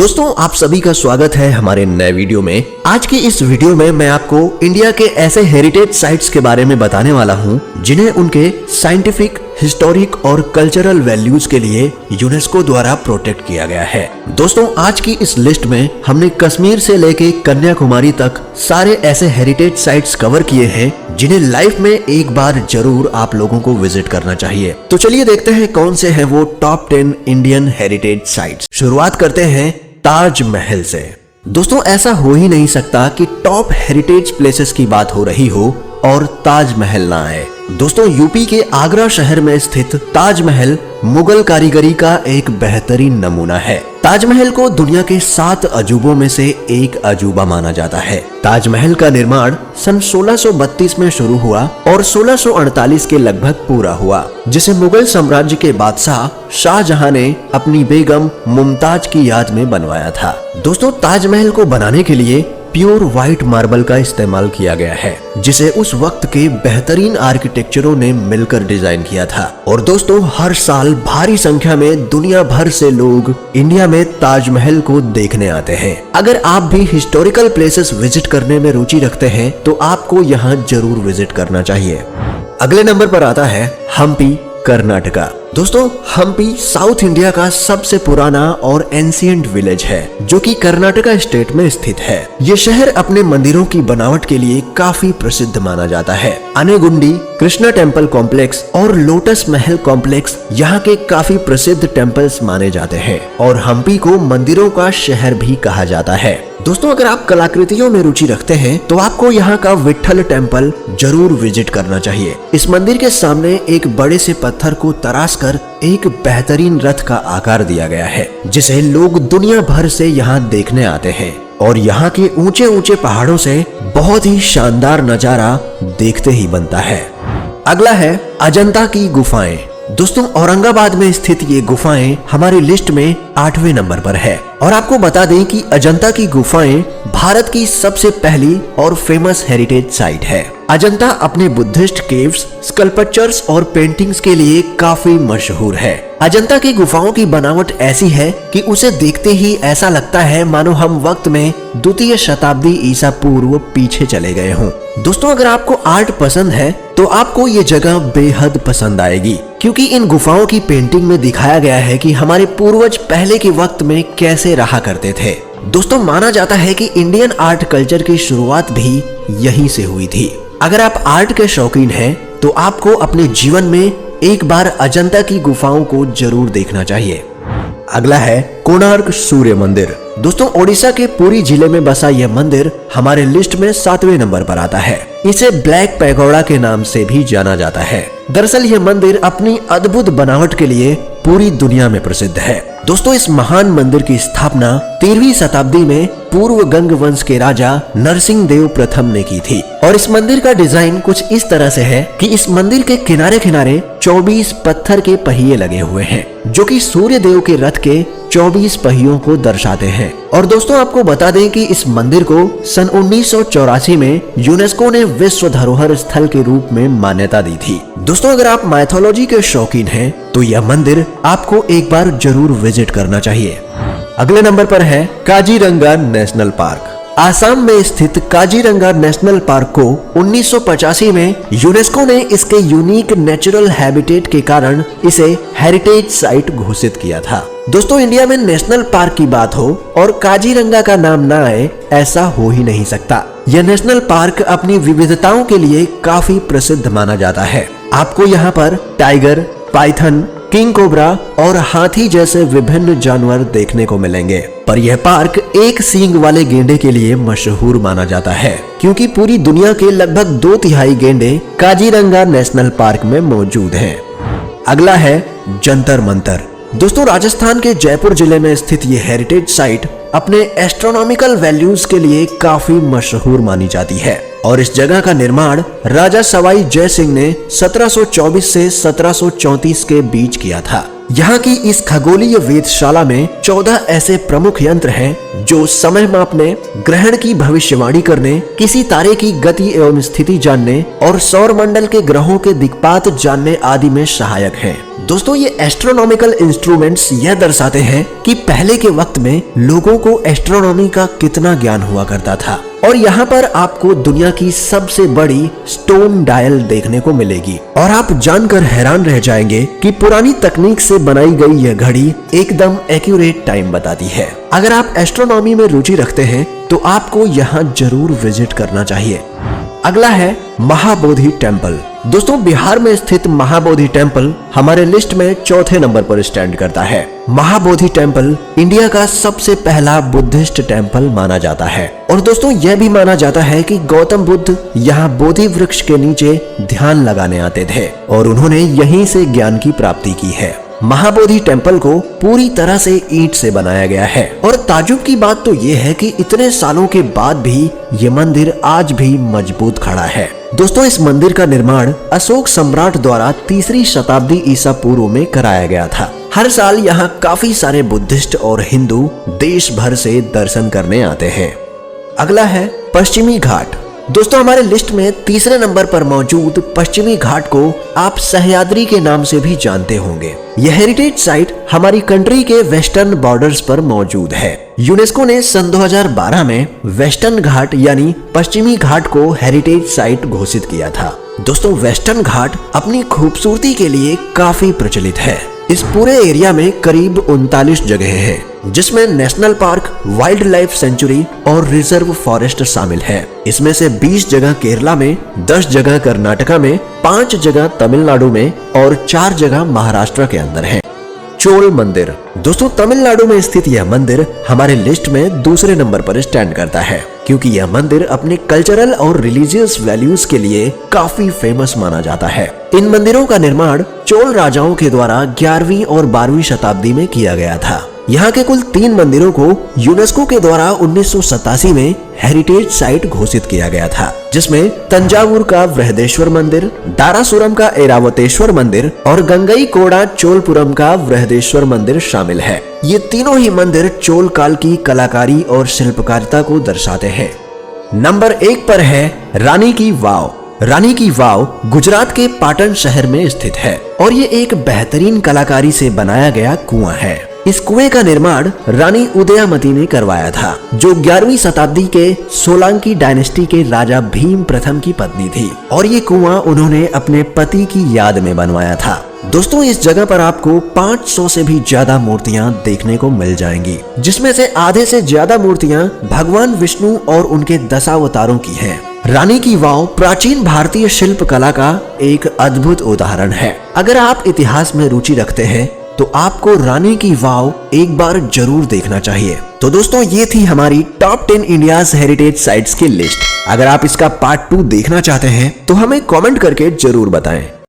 दोस्तों आप सभी का स्वागत है हमारे नए वीडियो में। आज की इस वीडियो में मैं आपको इंडिया के ऐसे हेरिटेज साइट्स के बारे में बताने वाला हूं जिन्हें उनके साइंटिफिक, हिस्टोरिक और कल्चरल वैल्यूज के लिए यूनेस्को द्वारा प्रोटेक्ट किया गया है। दोस्तों आज की इस लिस्ट में हमने कश्मीर से लेके कन्याकुमारी तक सारे ऐसे हेरिटेज साइट्स कवर किए हैं जिन्हें लाइफ में एक बार जरूर आप लोगों को विजिट करना चाहिए। तो चलिए देखते हैं कौन से हैं वो टॉप 10 इंडियन हेरिटेज साइट्स। शुरुआत करते हैं ताजमहल से। दोस्तों ऐसा हो ही नहीं सकता कि टॉप हेरिटेज प्लेसेस की बात हो रही हो और ताजमहल ना आए। दोस्तों यूपी के आगरा शहर में स्थित ताजमहल मुगल कारीगरी का एक बेहतरीन नमूना है। ताजमहल को दुनिया के 7 अजूबों में से एक अजूबा माना जाता है। ताजमहल का निर्माण सन 1632 में शुरू हुआ और 1648 के लगभग पूरा हुआ, जिसे मुगल साम्राज्य के बादशाह शाहजहां ने अपनी बेगम मुमताज की याद में बनवाया था। दोस्तों ताजमहल को बनाने के लिए प्योर व्हाइट मार्बल का इस्तेमाल किया गया है, जिसे उस वक्त के बेहतरीन आर्किटेक्चरों ने मिलकर डिजाइन किया था। और दोस्तों हर साल भारी संख्या में दुनिया भर से लोग इंडिया में ताजमहल को देखने आते हैं। अगर आप भी हिस्टोरिकल प्लेसेस विजिट करने में रुचि रखते हैं तो आपको यहाँ जरूर विजिट करना चाहिए। अगले नंबर पर आता है हम्पी, कर्नाटका। दोस्तों हम्पी साउथ इंडिया का सबसे पुराना और एंशिएंट विलेज है जो कि कर्नाटका स्टेट में स्थित है। ये शहर अपने मंदिरों की बनावट के लिए काफी प्रसिद्ध माना जाता है। अनेगुंडी, कृष्णा टेम्पल कॉम्प्लेक्स और लोटस महल कॉम्प्लेक्स यहाँ के काफी प्रसिद्ध टेम्पल्स माने जाते हैं और हम्पी को मंदिरों का शहर भी कहा जाता है। दोस्तों अगर आप कलाकृतियों में रुचि रखते हैं तो आपको यहाँ का विट्ठल टेम्पल जरूर विजिट करना चाहिए। इस मंदिर के सामने एक बड़े से पत्थर को तराश कर एक बेहतरीन रथ का आकार दिया गया है, जिसे लोग दुनिया भर से यहाँ देखने आते हैं और यहाँ के ऊंचे ऊंचे पहाड़ों से बहुत ही शानदार नजारा देखते ही बनता है। अगला है अजंता की गुफाएं। दोस्तों औरंगाबाद में स्थित ये गुफाएं हमारी लिस्ट में 8वें नंबर पर है और आपको बता दें कि अजंता की गुफाएं भारत की सबसे पहली और फेमस हेरिटेज साइट है। अजंता अपने बुद्धिस्ट केव्स, स्कल्पचर्स और पेंटिंग्स के लिए काफी मशहूर है। अजंता की गुफाओं की बनावट ऐसी है कि उसे देखते ही ऐसा लगता है मानो हम वक्त में 2वीं शताब्दी ईसा पूर्व पीछे चले गए हों। दोस्तों अगर आपको आर्ट पसंद है तो आपको ये जगह बेहद पसंद आएगी, क्योंकि इन गुफाओं की पेंटिंग में दिखाया गया है कि हमारे पूर्वज पहले के वक्त में कैसे रहा करते थे। दोस्तों माना जाता है कि इंडियन आर्ट कल्चर की शुरुआत भी यहीं से हुई थी। अगर आप आर्ट के शौकीन हैं तो आपको अपने जीवन में एक बार अजंता की गुफाओं को जरूर देखना चाहिए। अगला है कोणार्क सूर्य मंदिर। दोस्तों ओडिशा के पुरी जिले में बसा यह मंदिर हमारे लिस्ट में 7वें नंबर पर आता है। इसे ब्लैक पैगोडा के नाम से भी जाना जाता है। दरअसल यह मंदिर अपनी अद्भुत बनावट के लिए पूरी दुनिया में प्रसिद्ध है। दोस्तों इस महान मंदिर की स्थापना 13वीं शताब्दी में पूर्व गंग वंश के राजा नरसिंह देव प्रथम ने की थी और इस मंदिर का डिजाइन कुछ इस तरह से है कि इस मंदिर के किनारे किनारे 24 पत्थर के पहिए लगे हुए हैं जो कि सूर्य देव के रथ के 24 पहियों को दर्शाते हैं। और दोस्तों आपको बता दें कि इस मंदिर को सन 1984 में यूनेस्को ने विश्व धरोहर स्थल के रूप में मान्यता दी थी। दोस्तों अगर आप माइथोलॉजी के शौकीन हैं तो यह मंदिर आपको एक बार जरूर विजिट करना चाहिए। अगले नंबर पर है काजीरंगा नेशनल पार्क। आसाम में स्थित काजीरंगा नेशनल पार्क को 1985 में यूनेस्को ने इसके यूनिक नेचुरल हैबिटेट के कारण इसे हेरिटेज साइट घोषित किया था। दोस्तों इंडिया में नेशनल पार्क की बात हो और काजीरंगा का नाम ना आए ऐसा हो ही नहीं सकता। यह नेशनल पार्क अपनी विविधताओं के लिए काफी प्रसिद्ध माना जाता है। आपको यहाँ पर टाइगर, पाइथन, किंग कोबरा और हाथी जैसे विभिन्न जानवर देखने को मिलेंगे। पर यह पार्क एक सींग वाले गेंडे के लिए मशहूर माना जाता है, क्योंकि पूरी दुनिया के लगभग 2/3 गेंडे काजीरंगा नेशनल पार्क में मौजूद हैं। अगला है जंतर मंतर। दोस्तों राजस्थान के जयपुर जिले में स्थित ये हेरिटेज साइट अपने एस्ट्रोनॉमिकल वैल्यूज के लिए काफी मशहूर मानी जाती है और इस जगह का निर्माण राजा सवाई जय सिंह ने 1724 से 1734 के बीच किया था। यहाँ की इस खगोलीय वेधशाला में 14 ऐसे प्रमुख यंत्र हैं जो समय मापने, ग्रहण की भविष्यवाणी करने, किसी तारे की गति एवं स्थिति जानने और सौर मंडल के ग्रहों के दिक्पात जानने आदि में सहायक हैं। दोस्तों, ये एस्ट्रोनॉमिकल इंस्ट्रूमेंट्स यह दर्शाते हैं कि पहले के वक्त में लोगों को एस्ट्रोनॉमी का कितना ज्ञान हुआ करता था। और यहाँ पर आपको दुनिया की सबसे बड़ी स्टोन डायल देखने को मिलेगी और आप जानकर हैरान रह जाएंगे कि पुरानी तकनीक से बनाई गई यह घड़ी एकदम एक्यूरेट टाइम बताती है। अगर आप एस्ट्रोनॉमी में रुचि रखते हैं तो आपको यहाँ जरूर विजिट करना चाहिए। अगला है महाबोधि टेम्पल। दोस्तों, बिहार में स्थित महाबोधि टेम्पल हमारे लिस्ट में चौथे नंबर पर स्टैंड करता है। महाबोधि टेम्पल इंडिया का सबसे पहला बुद्धिस्ट टेम्पल माना जाता है और दोस्तों यह भी माना जाता है कि गौतम बुद्ध यहाँ बोधि वृक्ष के नीचे ध्यान लगाने आते थे और उन्होंने यहीं से ज्ञान की प्राप्ति की है। महाबोधि टेम्पल को पूरी तरह से ईंट से बनाया गया है और ताज्जुब की बात तो ये है कि इतने सालों के बाद भी ये मंदिर आज भी मजबूत खड़ा है। दोस्तों, इस मंदिर का निर्माण अशोक सम्राट द्वारा 3री शताब्दी ईसा पूर्व में कराया गया था। हर साल यहाँ काफी सारे बुद्धिस्ट और हिंदू देश भर से दर्शन करने आते हैं। अगला है पश्चिमी घाट। दोस्तों, हमारे लिस्ट में 3रे नंबर पर मौजूद पश्चिमी घाट को आप सह्याद्री के नाम से भी जानते होंगे। यह हेरिटेज साइट हमारी कंट्री के वेस्टर्न बॉर्डर्स पर मौजूद है। यूनेस्को ने सन 2012 में वेस्टर्न घाट यानी पश्चिमी घाट को हेरिटेज साइट घोषित किया था। दोस्तों, वेस्टर्न घाट अपनी खूबसूरती के लिए काफी प्रचलित है। इस पूरे एरिया में करीब 39 जगह हैं, जिसमें national park, wild life sanctuary और रिजर्व फॉरेस्ट शामिल है। इसमें से 20 जगह केरला में, 10 जगह कर्नाटका में, 5 जगह तमिलनाडु में और 4 जगह महाराष्ट्र के अंदर है। चोल मंदिर। दोस्तों, तमिलनाडु में स्थित यह मंदिर हमारे लिस्ट में 2रे नंबर पर स्टैंड करता है क्योंकि यह मंदिर अपने कल्चरल और रिलीजियस वैल्यूज के लिए काफी फेमस माना जाता है। इन मंदिरों का निर्माण चोल राजाओं के द्वारा 11वीं और 12वीं शताब्दी में किया गया था। यहाँ के कुल 3 मंदिरों को यूनेस्को के द्वारा 1987 में हेरिटेज साइट घोषित किया गया था, जिसमें तंजावुर का बृहदेश्वर मंदिर, दारासुरम का ऐरावतेश्वर मंदिर और गंगईकोंडा चोलपुरम का बृहदेश्वर मंदिर शामिल है। ये तीनों ही मंदिर चोल काल की कलाकारी और शिल्पकारिता को दर्शाते हैं। नंबर 1 पर है रानी की वाव। रानी की वाव गुजरात के पाटन शहर में स्थित है और ये एक बेहतरीन कलाकारी से बनाया गया कुआं है। इस कुएं का निर्माण रानी उदयामती ने करवाया था, जो 11वीं शताब्दी के सोलंकी डायनेस्टी के राजा भीम प्रथम की पत्नी थी और ये कुआं उन्होंने अपने पति की याद में बनवाया था। दोस्तों, इस जगह पर आपको 500 से भी ज्यादा मूर्तियां देखने को मिल जाएंगी, जिसमें से आधे से ज्यादा मूर्तियां भगवान विष्णु और उनके दशावतारों की हैं। रानी की वाव प्राचीन भारतीय शिल्प कला का एक अद्भुत उदाहरण है। अगर आप इतिहास में रुचि रखते हैं तो आपको रानी की वाव एक बार जरूर देखना चाहिए। तो दोस्तों, ये थी हमारी टॉप 10 इंडियाज हेरिटेज साइट्स की लिस्ट। अगर आप इसका पार्ट 2 देखना चाहते हैं तो हमें कमेंट करके जरूर बताएं।